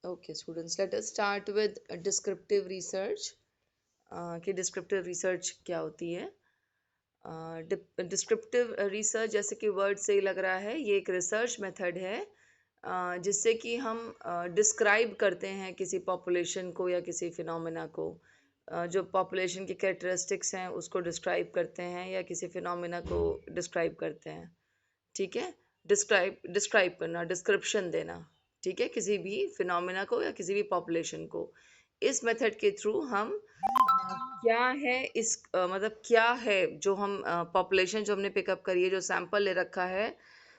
Okay, students, let us start with descriptive research. कि descriptive research क्या होती है? डिस्क्रिप्टिव रिसर्च, जैसे कि वर्ड से ही लग रहा है, ये एक रिसर्च मेथड है जिससे कि हम डिस्क्राइब करते हैं किसी पॉपुलेशन को या किसी फिनोमेना को। जो पॉपुलेशन की कैरेक्टरिस्टिक्स हैं उसको डिस्क्राइब करते हैं या किसी फिनोमेना को डिस्क्राइब करते हैं। ठीक है। डिस्क्राइब डिस्क्राइब करना, डिस्क्रिप्शन देना। ठीक है, किसी भी फिनोमेना को या किसी भी पॉपुलेशन को। इस मेथड के थ्रू हम क्या है मतलब क्या है जो हम पॉपुलेशन जो हमने पिकअप करी है, जो सैंपल ले रखा है,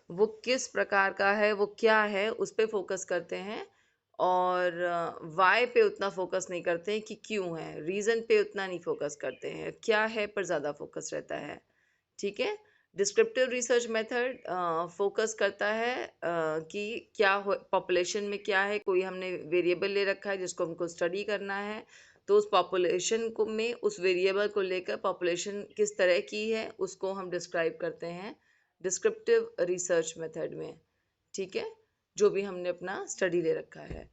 वो किस प्रकार का है, वो क्या है, उस पे फोकस करते हैं। और वाई पे उतना फोकस नहीं करते हैं कि क्यों है, रीजन पे उतना नहीं फोकस करते हैं, क्या है पर ज़्यादा फोकस रहता है। ठीक है। डिस्क्रिप्टिव रिसर्च मेथड फोकस करता है कि क्या हो पॉपुलेशन में, क्या है, कोई हमने वेरिएबल ले रखा है जिसको हमको स्टडी करना है। तो उस पॉपुलेशन को में उस वेरिएबल को लेकर पॉपुलेशन किस तरह की है उसको हम डिस्क्राइब करते हैं डिस्क्रिप्टिव रिसर्च मेथड में। ठीक है, जो भी हमने अपना स्टडी ले रखा है।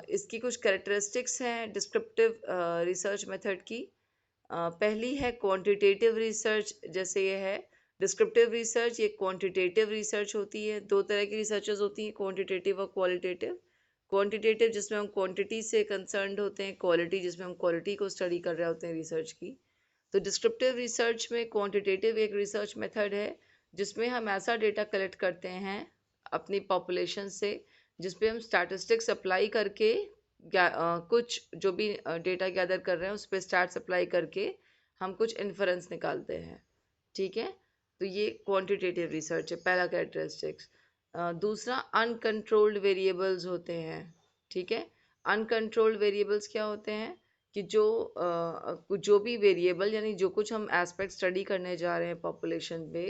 इसकी कुछ कैरेक्टरिस्टिक्स हैं डिस्क्रिप्टिव रिसर्च मेथड की। पहली है क्वांटिटेटिव रिसर्च। जैसे ये है डिस्क्रिप्टिव रिसर्च, ये क्वांटिटेटिव रिसर्च होती है। दो तरह की रिसर्चेस होती हैं, क्वांटिटेटिव और क्वालिटेटिव। क्वांटिटेटिव जिसमें हम क्वांटिटी से कंसर्न्ड होते हैं, क्वालिटी जिसमें हम क्वालिटी को स्टडी कर रहे होते हैं रिसर्च की। तो डिस्क्रिप्टिव रिसर्च में क्वांटिटेटिव एक रिसर्च मेथड है जिसमें हम ऐसा डेटा कलेक्ट करते हैं अपनी पॉपुलेशन से, जिसपे हम स्टैटिस्टिक्स अप्लाई करके कुछ जो भी डेटा गैदर कर रहे हैं उस पर स्टैट्स अप्लाई करके हम कुछ इन्फरेंस निकालते हैं। ठीक है। तो ये क्वांटिटेटिव रिसर्च है, पहला कैरेक्टरिस्टिक्स। दूसरा अनकंट्रोल्ड वेरिएबल्स होते हैं। ठीक है। अनकंट्रोल्ड वेरिएबल्स क्या होते हैं कि जो भी वेरिएबल, यानी जो कुछ हम एस्पेक्ट स्टडी करने जा रहे हैं पॉपुलेशन पे,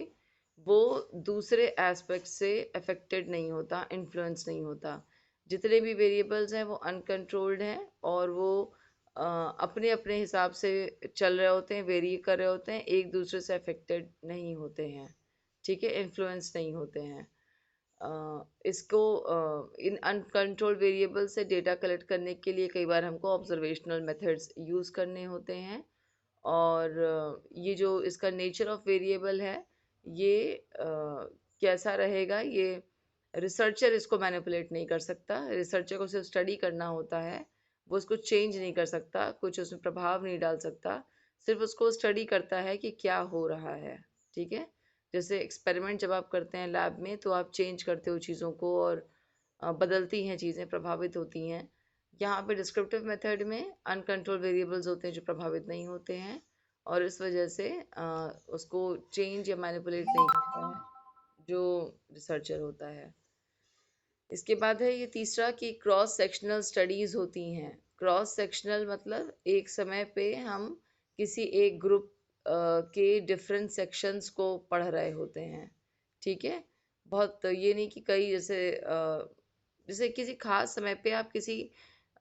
वो दूसरे एस्पेक्ट से अफेक्टेड नहीं होता, इन्फ्लुएंस नहीं होता। जितने भी वेरिएबल्स हैं वो अनकंट्रोल्ड हैं और वो अपने अपने हिसाब से चल रहे होते हैं, वेरी कर रहे होते हैं, एक दूसरे से अफेक्टेड नहीं होते हैं। ठीक है, इन्फ्लुएंस नहीं होते हैं। इन अनकंट्रोल्ड वेरिएबल से डेटा कलेक्ट करने के लिए कई बार हमको ऑब्जर्वेशनल मेथड्स यूज़ करने होते हैं। और ये जो इसका नेचर ऑफ वेरिएबल है, ये कैसा रहेगा, ये रिसर्चर इसको मैनिपुलेट नहीं कर सकता। रिसर्चर को सिर्फ स्टडी करना होता है, वो उसको चेंज नहीं कर सकता, कुछ उसमें प्रभाव नहीं डाल सकता। सिर्फ उसको स्टडी करता है कि क्या हो रहा है। ठीक है। जैसे एक्सपेरिमेंट जब आप करते हैं लैब में तो आप चेंज करते हो चीज़ों को और बदलती हैं चीज़ें, प्रभावित होती हैं। यहाँ पे डिस्क्रिप्टिव मेथड में अनकंट्रोल वेरिएबल्स होते हैं जो प्रभावित नहीं होते हैं और इस वजह से उसको चेंज या मैनिपुलेट नहीं करता है जो रिसर्चर होता है। इसके बाद है ये तीसरा कि क्रॉस सेक्शनल स्टडीज़ होती हैं। क्रॉस सेक्शनल मतलब एक समय पे हम किसी एक ग्रुप के डिफरेंट सेक्शंस को पढ़ रहे होते हैं। ठीक है। बहुत ये नहीं कि कई जैसे किसी खास समय पे आप किसी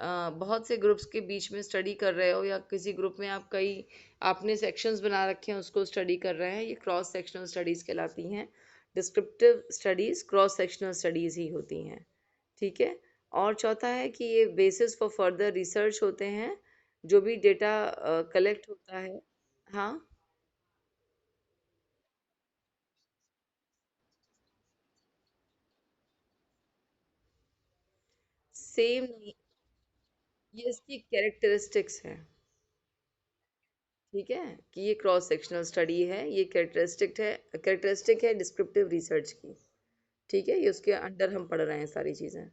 बहुत से ग्रुप्स के बीच में स्टडी कर रहे हो या किसी ग्रुप में आप कई आपने सेक्शंस बना रखे हैं उसको स्टडी कर रहे हैं, ये क्रॉस सेक्शनल स्टडीज़ कहलाती हैं। Descriptive studies cross sectional studies ही होती हैं। ठीक है। और चौथा है कि ये बेसिस फॉर फर्दर रिसर्च होते हैं। जो भी डेटा कलेक्ट होता है। हाँ। सेम नहीं, ये इसकी कैरेक्टरिस्टिक्स हैं। ठीक है, कि ये क्रॉस सेक्शनल स्टडी है, ये कैरेक्टरिस्टिक है डिस्क्रिप्टिव रिसर्च की। ठीक है, ये उसके अंडर हम पढ़ रहे हैं सारी चीज़ें।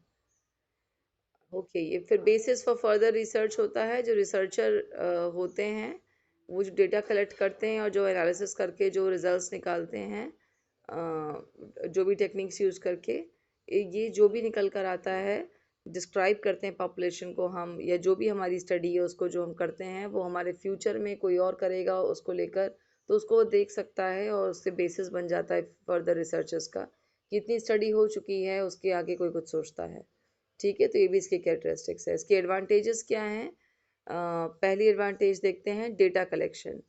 ओके, ये फिर बेसिस फॉर फर्दर रिसर्च होता है। जो रिसर्चर होते हैं वो जो डेटा कलेक्ट करते हैं और जो एनालिसिस करके जो रिजल्ट्स निकालते हैं, जो भी टेक्निक्स यूज़ करके, ये जो भी निकल कर आता है, डिस्क्राइब करते हैं पॉपुलेशन को हम, या जो भी हमारी स्टडी है उसको जो हम करते हैं वो हमारे फ्यूचर में कोई और करेगा उसको लेकर, तो उसको वो देख सकता है और उससे बेसिस बन जाता है फर्दर रिसर्चेस का। कितनी स्टडी हो चुकी है उसके आगे कोई कुछ सोचता है। ठीक है, तो ये भी इसकी कैरेक्टरिस्टिक्स है। इसके एडवांटेजेस क्या हैं? पहली एडवांटेज देखते हैं, डेटा कलेक्शन।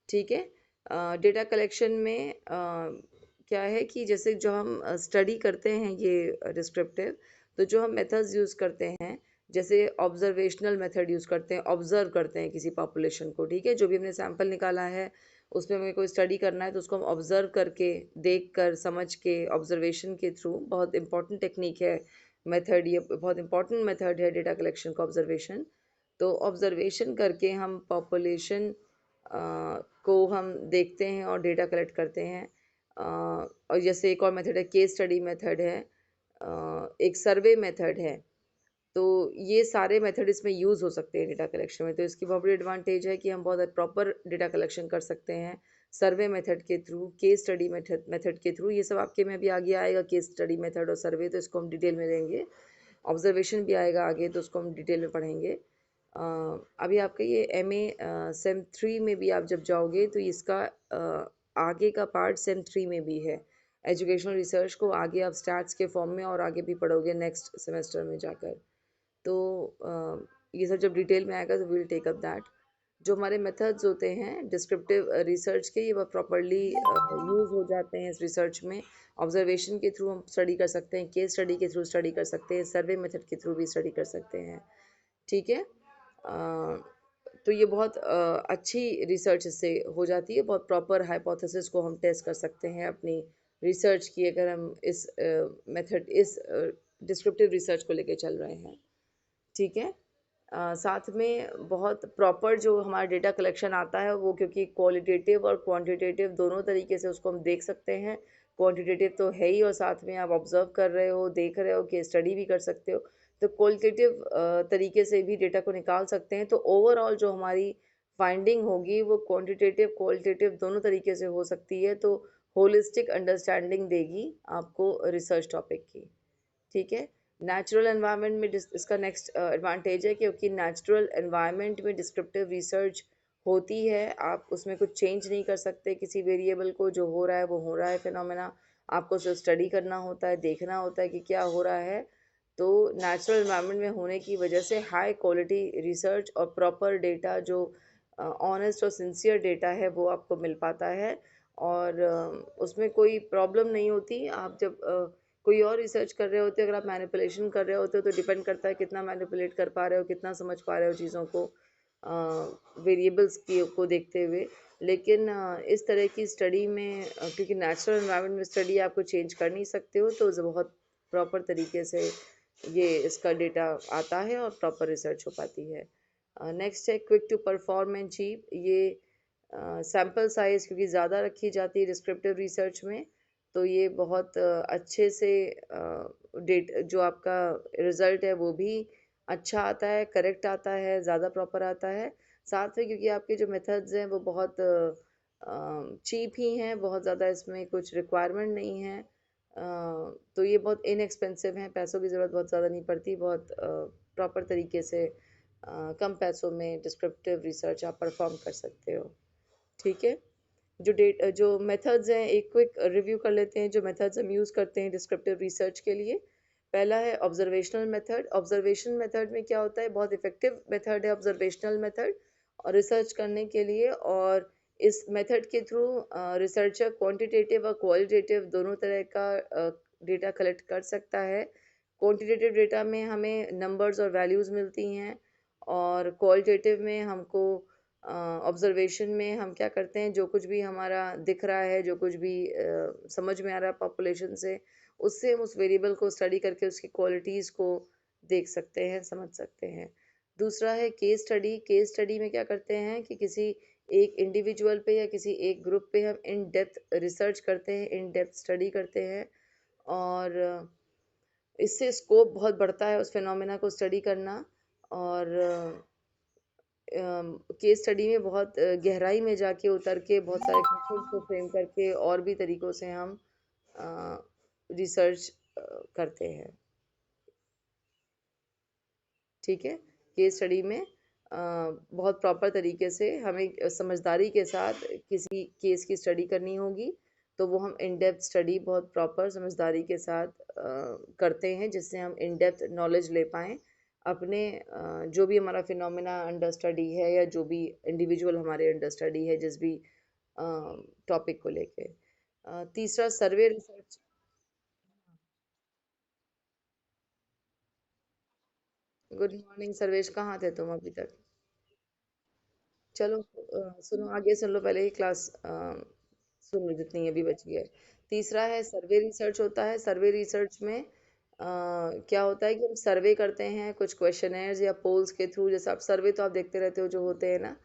ठीक है। डेटा कलेक्शन में क्या है कि जैसे जो हम स्टडी करते हैं ये डिस्क्रिप्टिव, तो जो हम मेथड्स यूज़ करते हैं, जैसे ऑब्जर्वेशनल मेथड यूज़ करते हैं, ऑब्जर्व करते हैं किसी पॉपुलेशन को, ठीक है, जो भी हमने सैंपल निकाला है उसमें हमें कोई स्टडी करना है तो उसको हम ऑब्जर्व करके, देख कर, समझ के, ऑब्जर्वेशन के थ्रू, बहुत इंपॉर्टेंट टेक्निक है मेथड, ये बहुत इंपॉर्टेंट मेथड है डेटा कलेक्शन का, ऑब्जर्वेशन। तो ऑब्जर्वेशन करके हम पॉपुलेशन को हम देखते हैं और डेटा कलेक्ट करते हैं। और जैसे एक और मेथड है, केस स्टडी मेथड है, एक सर्वे मेथड है। तो ये सारे मेथड इसमें यूज़ हो सकते हैं डेटा कलेक्शन में। तो इसकी बहुत बड़ी एडवांटेज है कि हम बहुत प्रॉपर डेटा कलेक्शन कर सकते हैं सर्वे मेथड के through, case study method method के थ्रू। ये सब आपके में भी आगे आएगा, केस स्टडी मेथड और सर्वे, तो इसको हम डिटेल में लेंगे। ऑब्जर्वेशन भी आएगा आगे, तो उसको हम डिटेल में पढ़ेंगे। अभी आपका ये सेम 3 में भी आप जब जाओगे तो इसका आगे का पार्ट सेम 3 में भी है। एजुकेशनल रिसर्च को आगे आप स्टैट्स के फॉर्म में और आगे भी पढ़ोगे नेक्स्ट सेमेस्टर में जाकर। तो ये सब जब डिटेल में आएगा तो विल टेक अप दैट। जो हमारे मेथड्स होते हैं डिस्क्रिप्टिव रिसर्च के, ये बहुत प्रॉपरली यूज़ हो जाते हैं इस रिसर्च में। ऑब्जर्वेशन के थ्रू हम स्टडी कर सकते हैं, केस स्टडी के थ्रू स्टडी कर सकते हैं, सर्वे मेथड के थ्रू भी स्टडी कर सकते हैं, ठीक है। तो ये बहुत अच्छी रिसर्च इससे हो जाती है, बहुत प्रॉपर हाइपोथेसिस को हम टेस्ट कर सकते हैं अपनी रिसर्च की, अगर हम इस मेथड, इस डिस्क्रिप्टिव रिसर्च को लेके चल रहे हैं, ठीक है। साथ में बहुत प्रॉपर जो हमारा डेटा कलेक्शन आता है वो, क्योंकि क्वालिटेटिव और क्वांटिटेटिव दोनों तरीके से उसको हम देख सकते हैं। क्वांटिटेटिव तो है ही, और साथ में आप ऑब्जर्व कर रहे हो, देख रहे हो, कि स्टडी भी कर सकते हो। तो क्वालिटेटिव तरीके से भी डेटा को निकाल सकते हैं। तो ओवरऑल जो हमारी फाइंडिंग होगी वो क्वांटिटेटिव क्वालिटेटिव दोनों तरीके से हो सकती है। तो होलिस्टिक अंडरस्टैंडिंग देगी आपको रिसर्च टॉपिक की, ठीक है। नेचुरल एनवायरनमेंट में इसका नेक्स्ट एडवांटेज है, क्योंकि नेचुरल एनवायरनमेंट में डिस्क्रिप्टिव रिसर्च होती है, आप उसमें कुछ चेंज नहीं कर सकते किसी वेरिएबल को, जो हो रहा है वो हो रहा है फिनोमेना। आपको सिर्फ स्टडी करना होता है, देखना होता है कि क्या हो रहा है। तो नेचुरल एनवायरनमेंट में होने की वजह से हाई क्वालिटी रिसर्च और प्रॉपर डेटा, जो ऑनेस्ट और सिंसियर डेटा है, वो आपको मिल पाता है। और उसमें कोई प्रॉब्लम नहीं होती। आप जब कोई और रिसर्च कर रहे होते हो, अगर आप मैनिपुलेशन कर रहे होते हो, तो डिपेंड करता है कितना मैनिपुलेट कर पा रहे हो, कितना समझ पा रहे हो चीज़ों को, वेरिएबल्स की को देखते हुए। लेकिन इस तरह की स्टडी में क्योंकि नेचुरल एनवायरनमेंट में स्टडी आपको चेंज कर नहीं सकते हो, तो बहुत प्रॉपर तरीके से ये इसका डेटा आता है और प्रॉपर रिसर्च हो पाती है। नेक्स्ट है quick to perform and cheap. ये सैम्पल साइज़ क्योंकि ज़्यादा रखी जाती है डिस्क्रिप्टिव रिसर्च में, तो ये बहुत अच्छे से डेट जो आपका रिज़ल्ट है वो भी अच्छा आता है, करेक्ट आता है, ज़्यादा प्रॉपर आता है। साथ में क्योंकि आपके जो मेथड्स हैं वो बहुत चीप ही हैं, बहुत ज़्यादा इसमें कुछ रिक्वायरमेंट नहीं है। तो ये बहुत इनएक्सपेंसिव हैं, पैसों की ज़रूरत बहुत ज़्यादा नहीं पड़ती, बहुत प्रॉपर तरीके से कम पैसों में डिस्क्रिप्टिव रिसर्च आप परफॉर्म कर सकते हो, ठीक है। जो मेथड्स हैं, एक क्विक रिव्यू कर लेते हैं जो मेथड्स हम यूज़ करते हैं डिस्क्रिप्टिव रिसर्च के लिए। पहला है ऑब्जर्वेशनल मेथड। ऑब्जर्वेशन मेथड में क्या होता है, बहुत इफेक्टिव मेथड है ऑब्जर्वेशनल मेथड और रिसर्च करने के लिए। और इस मेथड के थ्रू रिसर्चर क्वांटिटेटिव और क्वालिटेटिव दोनों तरह का डेटा कलेक्ट कर सकता है। क्वांटिटेटिव डेटा में हमें नंबर्स और वैल्यूज़ मिलती हैं, और क्वालिटेटिव में हमको ऑब्जर्वेशन में हम क्या करते हैं, जो कुछ भी हमारा दिख रहा है, जो कुछ भी समझ में आ रहा है पॉपुलेशन से, उससे हम उस वेरिएबल को स्टडी करके उसकी क्वालिटीज़ को देख सकते हैं, समझ सकते हैं। दूसरा है केस स्टडी। केस स्टडी में क्या करते हैं कि किसी एक इंडिविजुअल पे या किसी एक ग्रुप पे हम इन डेप्थ रिसर्च करते हैं, इन डेप्थ स्टडी करते हैं। और इससे स्कोप बहुत बढ़ता है उस फिनोमेना को स्टडी करना। और केस स्टडी में बहुत गहराई में जाके उतर के बहुत सारे क्वेश्चंस को फ्रेम करके और भी तरीकों से हम रिसर्च करते हैं, ठीक है। केस स्टडी में बहुत प्रॉपर तरीके से हमें समझदारी के साथ किसी केस की स्टडी करनी होगी, तो वो हम इन डेप्थ स्टडी बहुत प्रॉपर समझदारी के साथ करते हैं, जिससे हम इन डेप्थ नॉलेज ले पाएँ अपने जो भी हमारा फिनोमेना अंडर स्टडी है, या जो भी इंडिविजुअल हमारे अंडर स्टडी है, जिस भी टॉपिक को लेके। तीसरा सर्वे रिसर्च। गुड मॉर्निंग सर्वेश, कहाँ थे तुम अभी तक? चलो सुनो, आगे सुन लो, पहले ही क्लास सुन लो जितनी अभी बची है। तीसरा है सर्वे रिसर्च होता है। सर्वे रिसर्च में क्या होता है कि हम सर्वे करते हैं कुछ क्वेश्चनर्स या पोल्स के थ्रू। जैसे आप सर्वे तो आप देखते रहते हो जो होते हैं ना,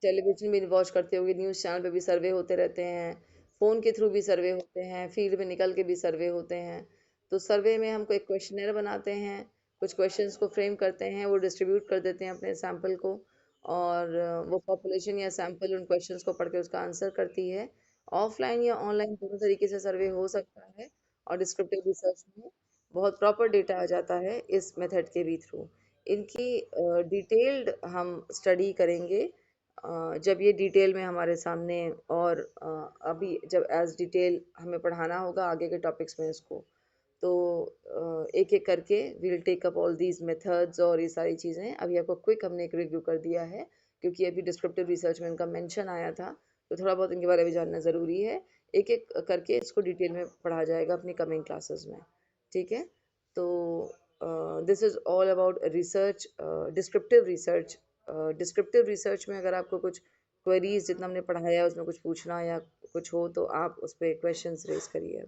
टेलीविजन में वॉच करते होगे, न्यूज़ चैनल पे भी सर्वे होते रहते हैं, फ़ोन के थ्रू भी सर्वे होते हैं, फील्ड में निकल के भी सर्वे होते हैं। तो सर्वे में हम कोई क्वेश्चनर बनाते हैं, कुछ क्वेश्चंस को फ्रेम करते हैं, वो डिस्ट्रीब्यूट कर देते हैं अपने सैंपल को, और वो पॉपुलेशन या सैंपल उन क्वेश्चंस को पढ़ के उसका आंसर करती है। ऑफलाइन या ऑनलाइन दोनों तरीके से सर्वे हो सकता है, और डिस्क्रिप्टिव रिसर्च में बहुत प्रॉपर डेटा आ जाता है इस मेथड के भी थ्रू। इनकी डिटेल्ड हम स्टडी करेंगे जब ये डिटेल में हमारे सामने, और अभी जब एज डिटेल हमें पढ़ाना होगा आगे के टॉपिक्स में इसको, तो एक एक करके we'll take up all these methods और ये सारी चीज़ें। अभी आपको क्विक हमने एक रिव्यू कर दिया है, क्योंकि अभी डिस्क्रिप्टिव रिसर्च में इनका मेंशन आया था, तो थोड़ा बहुत इनके बारे में जानना ज़रूरी है। एक एक करके इसको डिटेल में पढ़ा जाएगा अपनी कमिंग क्लासेस में। ठीक है? तो this is all about research, descriptive research. Descriptive research में अगर आपको कुछ क्वेरीज जितना हमने पढ़ाया है उसमें कुछ पूछना या कुछ हो, तो आप उस पर क्वेश्चंस रेज करिए।